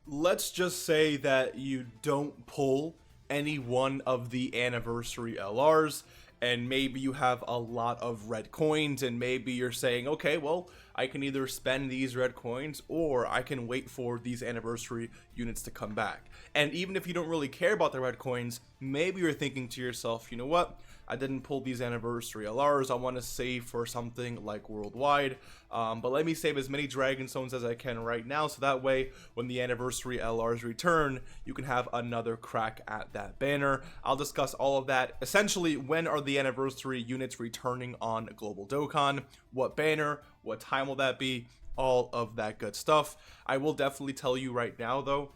let's just say that you don't pull any one of the anniversary LRs, and maybe you have a lot of red coins, and maybe you're saying, okay, well, I can either spend these red coins or I can wait for these anniversary units to come back. And even if you don't really care about the red coins, maybe you're thinking to yourself, you know what, I didn't pull these anniversary LRs, I want to save for something like worldwide, but let me save as many dragon stones as I can right now, so that way when the anniversary LRs return, you can have another crack at that banner. I'll discuss all of that. Essentially, when are the anniversary units returning on Global Dokkan, what banner, what time will that be, all of that good stuff. I will definitely tell you right now though,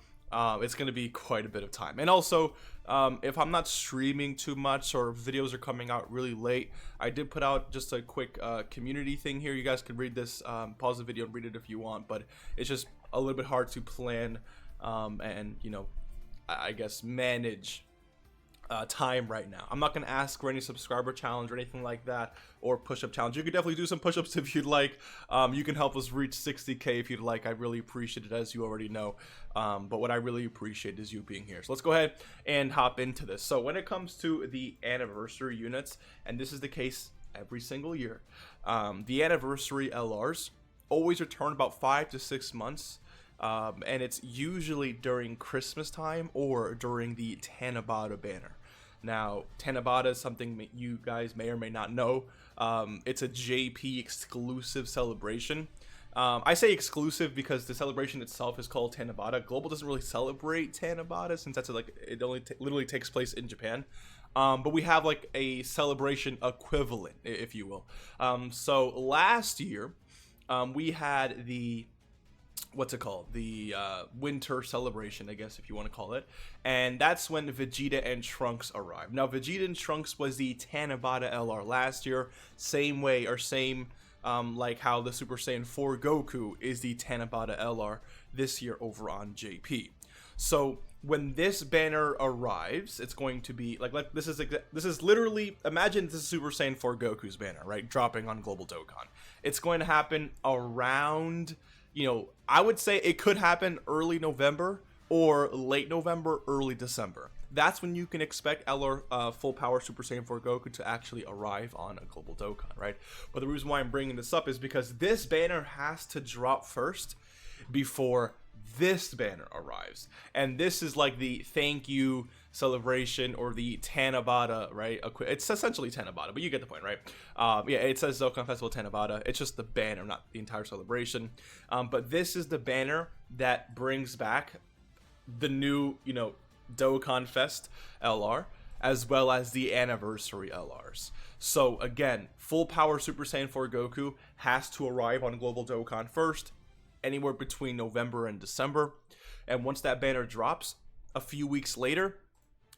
it's going to be quite a bit of time. And also, if I'm not streaming too much or videos are coming out really late, I did put out just a quick community thing here. You guys can read this, pause the video and read it if you want, but it's just a little bit hard to plan and, you know, I guess manage time right now. I'm not going to ask for any subscriber challenge or anything like that, or push-up challenge. You could definitely do some push-ups if you'd like. You can help us reach 60K if you'd like. I really appreciate it, as you already know. But what I really appreciate is you being here. So let's go ahead and hop into this. So when it comes to the anniversary units, and this is the case every single year, the anniversary LRs always return about 5 to 6 months. And it's usually during Christmas time or during the Tanabata banner. Now, Tanabata is something you guys may or may not know. It's a JP exclusive celebration. I say exclusive because the celebration itself is called Tanabata. Global doesn't really celebrate Tanabata since that's like it only literally takes place in Japan. But we have like a celebration equivalent, if you will. So last year, we had the what's it called, the winter celebration, I guess, if you want to call it, and that's when Vegeta and Trunks arrived. Now Vegeta and Trunks was the Tanabata LR last year, same way, or same like how the Super Saiyan 4 Goku is the Tanabata LR this year over on JP. So when this banner arrives, it's going to be like this is literally, imagine this is Super Saiyan 4 Goku's banner, right, dropping on Global Dokkan. It's going to happen around, you know, I would say it could happen early November or late November, early December. That's when you can expect LR full power Super Saiyan 4 Goku to actually arrive on a Global Dokkan, right? But the reason why I'm bringing this up is because this banner has to drop first before this banner arrives. And this is like the thank you celebration, or the Tanabata, right? It's essentially Tanabata, but you get the point, right? Yeah, it says Dokkan Festival Tanabata. It's just the banner, not the entire celebration. But this is the banner that brings back the new, you know, Dokkan Fest LR, as well as the anniversary LRs. So again, full power Super Saiyan 4 Goku has to arrive on Global Dokkan first, anywhere between November and December. And once that banner drops, a few weeks later,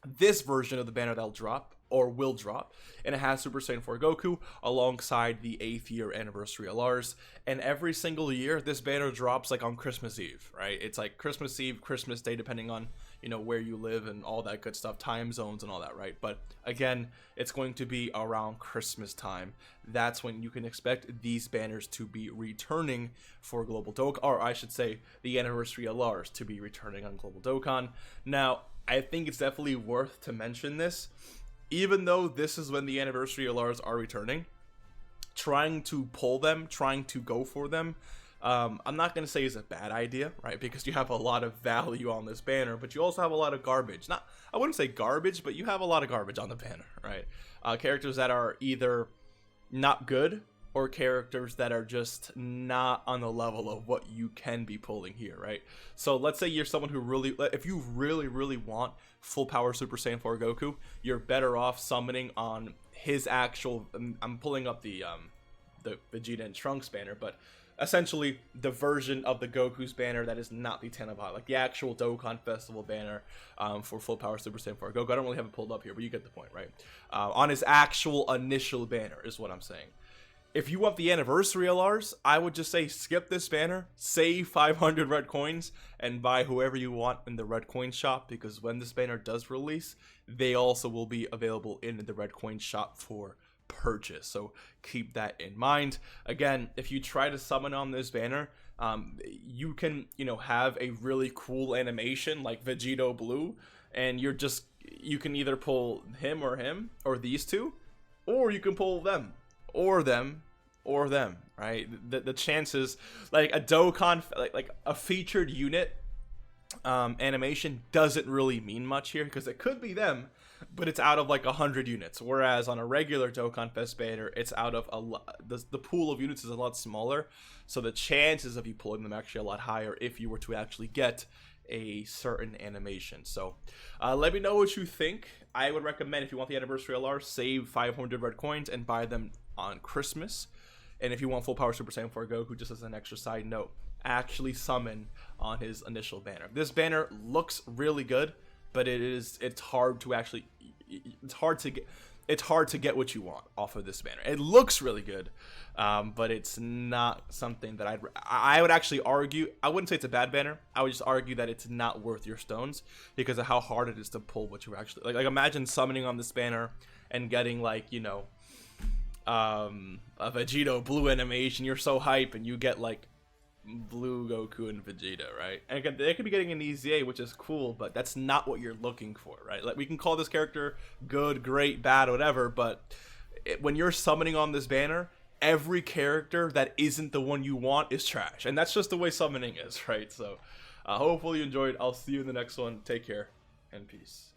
this version of the banner that'll drop, or will drop, and it has Super Saiyan 4 Goku alongside the 8th year anniversary LRs. And every single year this banner drops like on Christmas Eve, right? It's like Christmas Eve, Christmas Day, depending on, you know, where you live and all that good stuff, time zones and all that, right? But again, it's going to be around Christmas time. That's when you can expect these banners to be returning for Global Dokkan, or I should say the anniversary LRs to be returning on Global Dokkan. Now, I think it's definitely worth to mention this. Even though this is when the anniversary LRs are returning, trying to pull them, trying to go for them, I'm not going to say is a bad idea, right? Because you have a lot of value on this banner, but you also have a lot of garbage. Not, I wouldn't say garbage, but you have a lot of garbage on the banner, right? Characters that are either not good, or characters that are just not on the level of what you can be pulling here, right? So let's say you're someone who really, if you really want full power Super Saiyan 4 Goku, you're better off summoning on his actual, I'm pulling up the Vegeta and Trunks banner, but essentially the version of the Goku's banner that is not the Tanabata, like the actual Dokkan Festival banner for full power Super Saiyan 4 Goku. I don't really have it pulled up here, but you get the point, right? On his actual initial banner is what I'm saying. If you want the anniversary LRs, I would just say skip this banner, save 500 red coins, and buy whoever you want in the red coin shop, because when this banner does release, they also will be available in the red coin shop for purchase. So keep that in mind. Again, if you try to summon on this banner, You can, you know, have a really cool animation like Vegito Blue, and you can either pull him or these two, or you can pull them or them or them, right? The chances, like a Dokkan, like a featured unit animation doesn't really mean much here, because it could be them, but it's out of like 100 units, whereas on a regular Dokkan Fest banner, it's out of the pool of units is a lot smaller, so the chances of you pulling them actually a lot higher if you were to actually get a certain animation. So let me know what you think. I would recommend, if you want the anniversary LR, save 500 red coins and buy them on Christmas. And if you want full power Super Saiyan 4 Goku, just as an extra side note, actually summon on his initial banner. This banner looks really good, but it's hard to get what you want off of this banner. It looks really good, but it's not something that I would actually argue. I wouldn't say it's a bad banner. I would just argue that it's not worth your stones because of how hard it is to pull what you actually like. Imagine summoning on this banner and getting, like, you know, a Vegito Blue animation. You're so hype, and you get like Blue Goku and Vegeta, right? And again, they could be getting an EZA, which is cool, but that's not what you're looking for, right? Like, we can call this character good, great, bad, whatever, but when you're summoning on this banner, every character that isn't the one you want is trash, and that's just the way summoning is, right? So hopefully you enjoyed. I'll see you in the next one. Take care and peace.